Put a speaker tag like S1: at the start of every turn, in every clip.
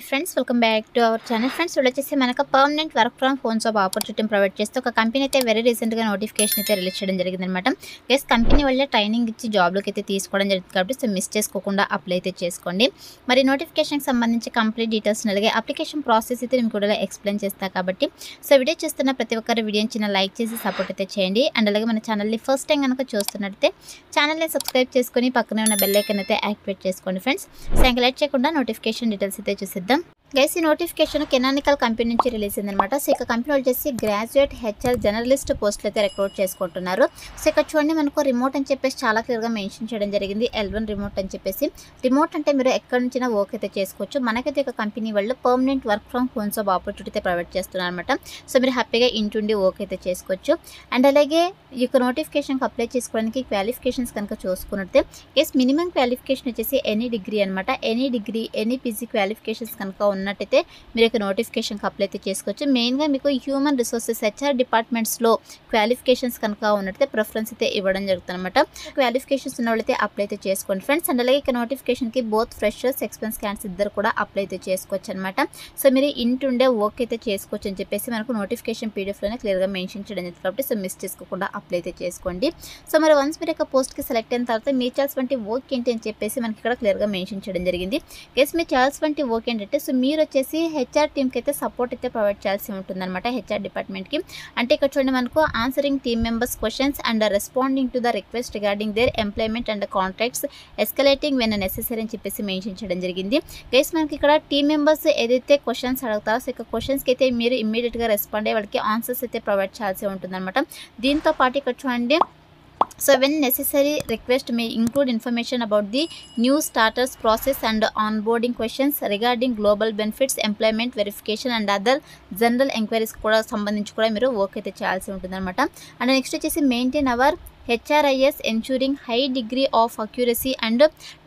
S1: Friends, welcome back to our channel. Friends, ఇప్పుడు వచ్చేసి మనకు permanent work from home job opportunity provide చేస్తే ఒక కంపెనీ అయితే వెరీ రీసెంట్గా నోటిఫికేషన్ అయితే రిలీజ్ చేయడం జరిగిందనమాట. గైస్, కంపెనీ వల్ల ట్రైనింగ్ ఇచ్చి జాబ్లోకి అయితే తీసుకోవడం జరుగుతుంది కాబట్టి సో మిస్ చేసుకోకుండా అప్లై అయితే చేసుకోండి. మరి నోటిఫికేషన్కి సంబంధించి కంప్లీట్ డీటెయిల్స్ అలాగే అప్లికేషన్ ప్రాసెస్ అయితే నేను కూడా ఎక్స్ప్లెయిన్ చేస్తాను కాబట్టి సో వీడియో చూస్తున్న ప్రతి ఒక్కరు వీడియోని చిన్న లైక్ చేసి సపోర్ట్ అయితే చేయండి. అండ్ అలాగే మన ఛానల్ని ఫస్ట్ టైం కనుక చూస్తున్నట్టయితే ఛానల్ని సబ్స్క్రైబ్ చేసుకొని పక్కనే ఉన్న బెల్ ఐకాన్ అయితే యాక్టివేట్ చేసుకోండి ఫ్రెండ్స్. సో ఇంకా లేట్ చేయకుండా నోటిఫికేషన్ డీటెయిల్స్ అయితే చూసిద్దాం. గైస్, ఈ నోటిఫికేషన్ కెనానికల్ కంపెనీ నుంచి రిలీజ్ అయిందనమాట. సో ఇక కంపెనీ వచ్చేసి గ్రాడ్యుయేట్ హెచ్ఆర్ జర్నలిస్ట్ పోస్టులు అయితే రిక్రూట్ చేసుకుంటున్నారు. సో ఇక్కడ చూడండి, మనకు రిమోట్ అని చెప్పేసి చాలా క్లియర్గా మెన్షన్ చేయడం జరిగింది. L1 రిమోట్ అని చెప్పేసి. రిమోట్ అంటే మీరు ఎక్కడి నుంచైనా వర్క్ అయితే చేసుకోవచ్చు. మనకైతే ఇక కంపెనీ వాళ్ళు permanent work from home job opportunity అయితే ప్రొవైడ్ చేస్తున్నారు అనమాట. సో మీరు హ్యాపీగా ఇంటుండి వర్క్ అయితే చేసుకోవచ్చు. అండ్ అలాగే ఈ యొక్క నోటిఫికేషన్కి అప్లై చేసుకోవడానికి క్వాలిఫికేషన్స్ కనుక చూసుకున్నట్టే గైస్, మినిమం క్వాలిఫికేషన్ వచ్చేసి ఎనీ డిగ్రీ అనమాట. Any degree any PG qualifications కనుక ఉన్నట్టయితే మీరు యొక్క నోటిఫికేషన్కి అప్లై అయితే చేసుకోవచ్చు. మెయిన్గా మీకు హ్యూమన్ రిసోర్సెస్ హెచ్ఆర్ డిపార్ట్మెంట్స్లో క్వాలిఫికేషన్స్ కనుక ఉన్నట్టయితే ప్రిఫరెన్స్ అయితే ఇవ్వడం జరుగుతుంది అనమాట. క్వాలిఫికేషన్స్ ఉన్న వాళ్ళైతే అప్లై అయితే చేసుకోండి ఫ్రెండ్స్. అండ్ అలాగే ఇక నోటిఫికేషన్కి బోత్ ఫ్రెషర్స్ ఎక్స్పీరియన్స్ క్యాండిడేట్స్ ఇద్దరు కూడా అప్లై అయితే చేసుకోవచ్చు అనమాట. సో మీరు ఇంటుండే వర్క్ అయితే చేసుకోవచ్చు అని చెప్పేసి మనకు నోటిఫికేషన్ పీడిఎఫ్లోనే క్లియర్గా మెన్షన్ చేయడం జరుగుతుంది కాబట్టి సో మిస్ చేసుకోకుండా అప్లై అయితే చేసుకోండి. సో మరి వన్స్ మీరు యొక్క పోస్ట్కి సెలెక్ట్ అయిన తర్వాత మీరు చేయాల్సినటువంటి వర్క్ ఏంటి అని చెప్పేసి మనకి ఇక్కడ క్లియర్గా మెన్షన్ చేయడం జరిగింది. గైస్, మీరు చేయాల్సినటువంటి వర్క్ ఏంటంటే సో మీరు వచ్చేసి హెచ్ఆర్ టీమ్కి అయితే సపోర్ట్ అయితే ప్రొవైడ్ చేయాల్సి ఉంటుందన్నమాట. హెచ్ఆర్ డిపార్ట్మెంట్కి అంటే ఇక్కడ చూడండి, మనకు answering team members questions and responding to the request regarding their employment and contracts escalating when necessary అని చెప్పేసి మెన్షన్ చేయడం జరిగింది. గైస్, మనకి ఇక్కడ టీమ్ మెంబర్స్ ఏదైతే క్వశ్చన్స్ అడుగుతారో సో ఇక క్వశ్చన్స్కి అయితే మీరు ఇమ్మీడియట్గా రెస్పాండ్ అయ్యే వాళ్ళకి ఆన్సర్స్ అయితే ప్రొవైడ్ చేయాల్సి ఉంటుందన్నమాట. దీంతో పాటు ఇక్కడ చూడండి, so when necessary request may include information about the new starters process and onboarding questions regarding global benefits, employment verification and other general enquiries కూడా సంబంధించి కూడా మీరు వర్క్ అయితే చేయాల్సి ఉంటుందన్నమాట. అండ్ నెక్స్ట్ వచ్చేసి maintain hour HRIS ensuring high degree of accuracy and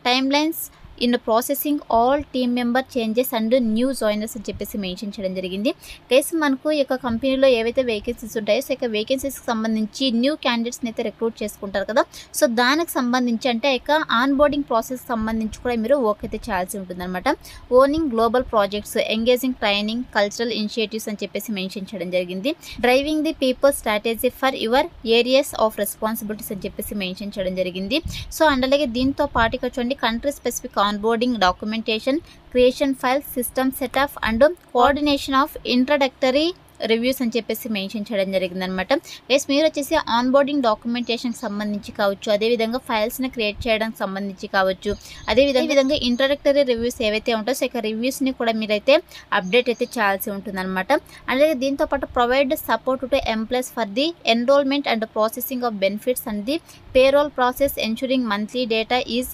S1: timelines in processing all team member changes and new joiners అని చెప్పేసి మెన్షన్ చేయడం జరిగింది. గైస్, మనకు ఈ యొక్క కంపెనీలో ఏవైతే వేకెన్సీస్ ఉంటాయో సో ఇక వేకెన్సీస్కి సంబంధించి న్యూ క్యాండిడేట్స్ని అయితే రిక్రూట్ చేసుకుంటారు కదా. సో దానికి సంబంధించి అంటే ఇక ఆన్ బోర్డింగ్ ప్రాసెస్ సంబంధించి కూడా మీరు వర్క్ అయితే చేయాల్సి ఉంటుందన్నమాట. Owning global projects, engaging training, cultural initiatives అని చెప్పేసి మెన్షన్ చేయడం జరిగింది. Driving the people strategy for your areas of responsibilities అని చెప్పేసి మెన్షన్ చేయడం జరిగింది. సో అండ్ అలాగే దీంతో పాటు ఇక్కడ చూడండి, country specific onboarding documentation, creation files, system setup and coordination of introductory reviews అని చెప్పేసి మెన్షన్ చేయడం జరిగిందనమాట. గైస్, మీరు వచ్చేసి ఆన్బోర్డింగ్ డాక్యుమెంటేషన్కి సంబంధించి కావచ్చు, అదేవిధంగా ఫైల్స్ని క్రియేట్ చేయడానికి సంబంధించి కావచ్చు, అదేవిధంగా ఇంట్రడక్టరీ రివ్యూస్ ఏవైతే ఉంటాయో సో ఇక రివ్యూస్ని కూడా మీరైతే అప్డేట్ అయితే చేయాల్సి ఉంటుందన్నమాట. అలాగే దీంతోపాటు provide support to employees for the enrollment and processing of benefits and the payroll process ensuring monthly data is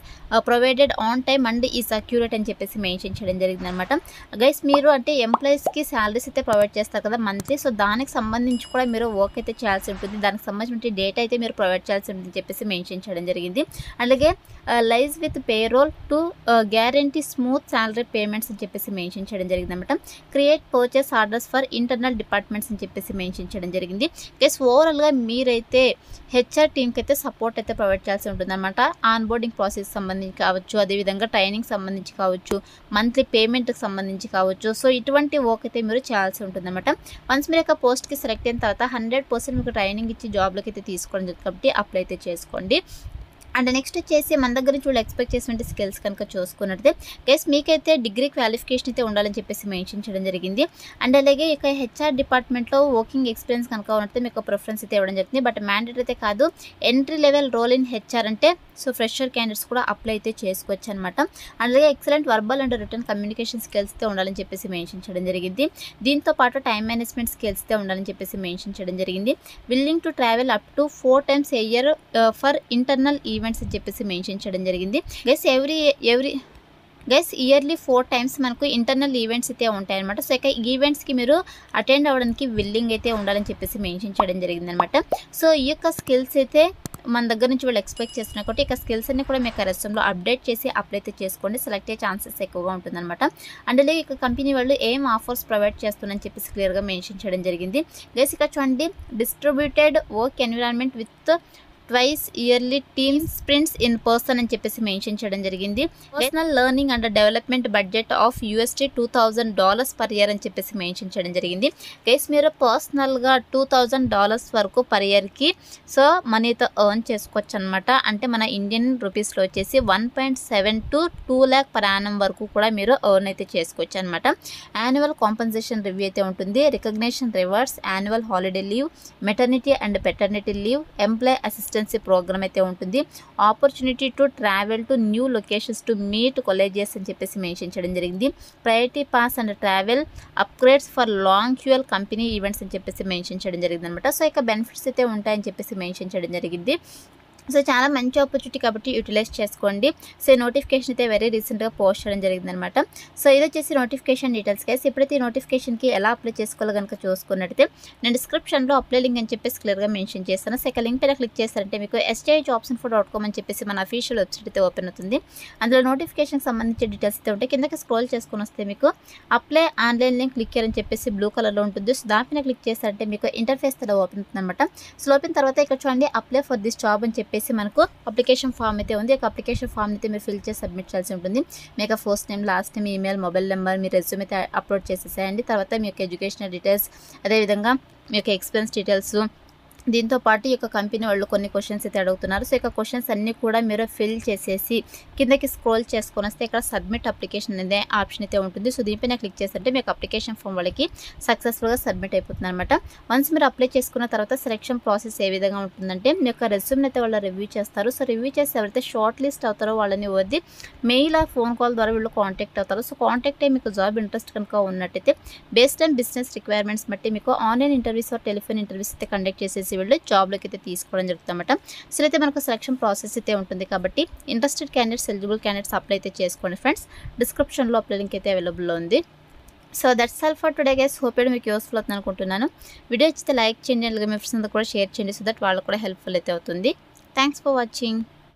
S1: provided on time and is accurate అని చెప్పేసి మెన్షన్ చేయడం జరిగిందనమాట. గైస్, మీరు అంటే ఎంప్లాయీస్కి శాలరీస్ అయితే ప్రొవైడ్ చేస్తారు కదా మంత్లీ, సో దానికి సంబంధించి కూడా మీరు వర్క్ అయితే చేయాల్సి ఉంటుంది. దానికి సంబంధించిన డేటా అయితే మీరు ప్రొవైడ్ చేయాల్సి ఉంటుందని చెప్పేసి మెన్షన్ చేయడం జరిగింది. అలాగే లైజ్ with payroll to guarantee smooth salary payments అని చెప్పేసి మెన్షన్ చేయడం జరిగింది అనమాట. Create purchase orders for internal departments అని చెప్పేసి మెన్షన్ చేయడం జరిగింది. గైస్, ఓవరాల్గా మీరైతే హెచ్ఆర్ టీమ్కి అయితే సపోర్ట్ అయితే ప్రొవైడ్ చేయాల్సి ఉంటుందన్నమాట. ఆన్ బోర్డింగ్ ప్రాసెస్ సంబంధించి కావచ్చు, అదేవిధంగా ట్రైనింగ్ సంబంధించి కావచ్చు, మంత్లీ పేమెంట్కి సంబంధించి కావచ్చు, సో ఇటువంటి వర్క్ అయితే మీరు చేయాల్సి ఉంటుందన్నమాట. వన్స్ మీరు యొక్క పోస్ట్కి సెలెక్ట్ అయిన తర్వాత 100% మీకు ట్రైనింగ్ ఇచ్చి జాబ్లోకి అయితే తీసుకోవడం జరుగుతుంది కాబట్టి అప్లై అయితే చేసుకోండి. అండ్ నెక్స్ట్ వచ్చేసి మన దగ్గర నుంచి ఎక్స్పెక్ట్ చేసినటువంటి స్కిల్స్ కనుక చూసుకున్నట్లయితే గైస్, మీకైతే డిగ్రీ క్వాలిఫికేషన్ అయితే ఉండాలని చెప్పేసి మెన్షన్ చేయడం జరిగింది. అండ్ అలాగే ఇక హెచ్ఆర్ డిపార్ట్మెంట్లో వర్కింగ్ ఎక్స్పీరియన్స్ కనుక ఉన్నట్లయితే మీకు ప్రిఫరెన్స్ అయితే ఇవ్వడం జరుగుతుంది. బట్ మ్యాండేటరీ అయితే కాదు. Entry level role in HR అంటే సో ఫ్రెషర్ క్యాండిడేట్స్ కూడా అప్లై అయితే చేసుకోవచ్చు అనమాట. అలాగే excellent verbal and written communication skills అయితే ఉండాలని చెప్పేసి మెన్షన్ చేయడం జరిగింది. దీంతో పాటు టైం మేనేజ్మెంట్ స్కిల్స్ అయితే ఉండాలని చెప్పేసి మెన్షన్ చేయడం జరిగింది. Willing to travel up to 4 times a year for internal events అని చెప్పేసి మెన్షన్ చేయడం జరిగింది. గైస్ ఇయర్లీ 4 times మనకు ఇంటర్నల్ ఈవెంట్స్ అయితే ఉంటాయన్నమాట. సో ఇక ఈవెంట్స్కి మీరు అటెండ్ అవ్వడానికి విల్లింగ్ అయితే ఉండాలని చెప్పేసి మెన్షన్ చేయడం జరిగిందనమాట. సో ఈ యొక్క స్కిల్స్ అయితే మన దగ్గర నుంచి వాళ్ళు ఎక్స్పెక్ట్ చేస్తున్నా కాబట్టి ఇక స్కిల్స్ అన్ని కూడా మీకు రెస్యూమ్లో అప్డేట్ చేసి అప్లై అయితే చేసుకోండి. సెలెక్ట్ అయ్యే ఛాన్సెస్ ఎక్కువగా ఉంటుందన్నమాట. అండ్ అలాగే ఇక కంపెనీ వాళ్ళు ఏం ఆఫర్స్ ప్రొవైడ్ చేస్తున్నారని చెప్పేసి క్లియర్గా మెన్షన్ చేయడం జరిగింది. గైస్, ఇక చూడండి, distributed work environment with twice yearly team sprints in person అని చెప్పేసి మెన్షన్ చేయడం జరిగింది. Personal learning and development budget of $2,000 per year అని చెప్పేసి మెన్షన్ చేయడం జరిగింది. గైస్ మీరు పర్సనల్గా $2,000 వరకు పర్ ఇయర్కి సో మనీతో ఎర్న్ చేసుకోవచ్చు అనమాట. అంటే మన ఇండియన్ రూపీస్లో వచ్చేసి 1.7 to 2 lakh per annum వరకు కూడా మీరు ఎర్న్ అయితే చేసుకోవచ్చు అనమాట. యాన్యువల్ కాంపన్సేషన్ రివ్యూ అయితే ఉంటుంది. Recognition rewards, annual holiday leave, maternity and paternity leave, employee assistance programme అయితే ఉంటుంది. Opportunity to travel to new locations to meet colleges అని చెప్పేసి మెన్షన్ చేయడం జరిగింది. Priority pass and travel upgrades for long haul company events అని చెప్పేసి mention చేయడం జరిగింది అనమాట. సో ఇక బెనిఫిట్స్ అయితే ఉంటాయని చెప్పేసి మెన్షన్ చేయడం జరిగింది. సో చాలా మంచి ఆపర్చునిటీ కాబట్టి యూటిలైజ్ చేసుకోండి. సో ఈ నోటిఫికేషన్ అయితే వెరీ రీసెంట్గా పోస్ట్ చేయడం జరిగిందనమాట. సో ఇది వచ్చేసి నోటిఫికేషన్ డీటెయిల్స్ గైస్. ఇప్పుడైతే ఈ నోటిఫికేషన్కి ఎలా అప్లై చేసుకోవాలో కనుక చూసుకున్నట్టయితే నేను డిస్క్రిప్షన్లో అప్లై లింక్ అని చెప్పేసి క్లియర్గా మెన్షన్ చేస్తాను. సో ఇక లింక్ పైన క్లిక్ చేస్తారంటే మీకు sjobsinfo.com అని చెప్పేసి మన అఫీషియల్ వెబ్సైట్ అయితే ఓపెన్ అవుతుంది. అందులో నోటిఫికేషన్కి సంబంధించిన డీటెయిల్స్ అయితే ఉంటాయి. కిందకి స్క్రోల్ చేసుకుని వస్తే మీకు అప్లై ఆన్లైన్ లింక్ క్లిక్ అని చెప్పేసి బ్లూ కలర్లో ఉంటుంది. సో దానిపైన క్లిక్ చేస్తారంటే మీకు ఇంటర్ఫేస్ అయితే ఓపెన్ అవుతుంది అనమాట. సో ఓపెన్ తర్వాత ఇక్కడ చూడండి అప్లై ఫర్ దిస్ జాబ్ అని చెప్పేసి మనకు అప్లికేషన్ ఫామ్ అయితే ఉంది. ఒక అప్లికేషన్ ఫామ్ అయితే మీరు ఫిల్ చేసి సబ్మిట్ చేయాల్సి ఉంటుంది. మీకు first name, last name, email, mobile number, మీ రెజ్యూమ్ అయితే అప్లోడ్ చేసేసేయండి. తర్వాత మీ యొక్క ఎడ్యుకేషనల్ డీటెయిల్స్, అదేవిధంగా మీ యొక్క ఎక్స్పెన్స్ డీటెయిల్స్, దీంతో పాటు ఈ యొక్క కంపెనీ వాళ్ళు కొన్ని క్వశ్చన్స్ అయితే అడుగుతున్నారు. సో ఇక క్వశ్చన్స్ అన్నీ కూడా మీరు ఫిల్ చేసేసి కిందకి స్క్రోల్ చేసుకొని వస్తే ఇక్కడ సబ్మిట్ అప్లికేషన్ అనే ఆప్షన్ అయితే ఉంటుంది. సో దీనిపైన క్లిక్ చేస్తుంటే మీకు అప్లికేషన్ ఫామ్ వాళ్ళకి సక్సెస్ఫుల్గా సబ్మిట్ అయిపోతుంది అనమాట. వన్స్ మీరు అప్లై చేసుకున్న తర్వాత సెలెక్షన్ ప్రాసెస్ ఏ విధంగా ఉంటుందంటే మీ యొక్క రెజ్యూమ్ని అయితే వాళ్ళు రివ్యూ చేస్తారు. సో రివ్యూ చేసి ఎవరైతే షార్ట్ లిస్ట్ అవుతారో వాళ్ళని వద్ది మెయిల్ ఆ ఫోన్ కాల్ ద్వారా వీళ్ళు కాంటాక్ట్ అవుతారు. సో కాంటాక్ట్ అయ్యి మీకు జాబ్ ఇంట్రెస్ట్ కనుక ఉన్నట్టయితే బేస్డ్ ఆన్ బిజినెస్ రిక్వైర్మెంట్స్ బట్టి మీకు online interviews or telephone interviews అయితే కండక్ట్ చేసేసి వీళ్ళు జాబ్లోకి అయితే తీసుకోవడం జరుగుతుంది అన్నమాట. సో అయితే మనకు సెలక్షన్ ప్రాసెస్ అయితే ఉంటుంది కాబట్టి interested candidates, eligible candidates apply అయితే చేసుకోండి ఫ్రెండ్స్. డిస్క్రిప్షన్లో అప్లై లింక్ అయితే అవైలబుల్లో ఉంది. So that's all for today guys. Hope మీకు యూస్ఫుల్ అవుతుంది అనుకుంటున్నాను. వీడియో ఇచ్చితే లైక్ చేయండి, అలాగే మీ ఫ్రెండ్స్ అందరూ కూడా షేర్ చేయండి. సో దట్ వాళ్ళకు కూడా హెల్ప్ఫుల్ అయితే అవుతుంది. Thanks for watching.